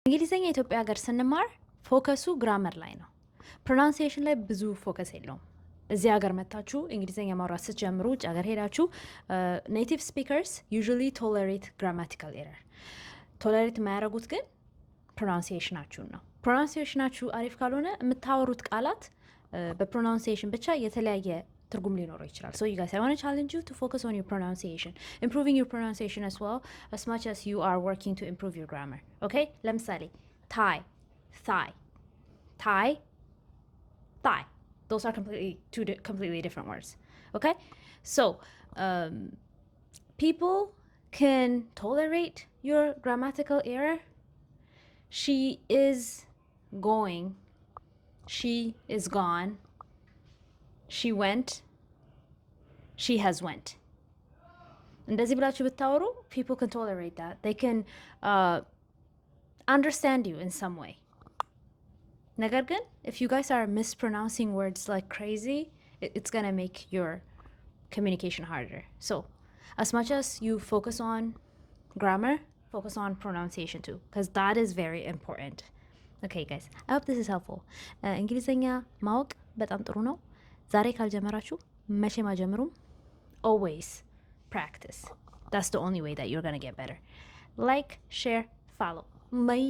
እንግሊዝኛ ኢትዮጵያ ሀገር ስንማር ፎከሱ ግራመር ላይ ነው። ፕሮናንሲዬሽን ላይ ብዙ ፎከስ የለውም። እዚህ ሀገር መታችሁ እንግሊዝኛ ማውራት ስትጀምሩ ውጭ ሀገር ሄዳችሁ ኔቲቭ ስፒከርስ ዩዥዋሊ ቶለሬት ግራማቲካል ኤረር። ቶለሬት የማያደርጉት ግን ፕሮናንሲዬሽናችሁን ነው። ፕሮናንሲዬሽናችሁ አሪፍ ካልሆነ የምታወሩት ቃላት በፕሮናንሲዬሽን ብቻ የተለያየ ትርጉም ሊኖረው ይችላል። So you guys, I want to challenge you to focus on your pronunciation, improving your pronunciation as well, as much as you are working to improve your grammar. Okay? ለምሳሌ tie, thigh, tie, thigh. Those are completely different words. Okay? So people can tolerate your grammatical error. She is going. She is gone. She went. She has went. እንደዚህ ብላችሁ ብታወሩ people can tolerate that. They can understand you in some way. ነገር ግን if you guys are mispronouncing words like crazy, it's gonna make your communication harder. So as much as you focus on grammar, focus on pronunciation too, because that is very important. Okay guys, I hope this is helpful. እንግሊዝኛ ማወቅ በጣም ጥሩ ነው። ዛሬ ካልጀመራችሁ መቼም አጀምሩም። Always practice. That's the only way that you're gonna get better. Like, share, follow. Bye.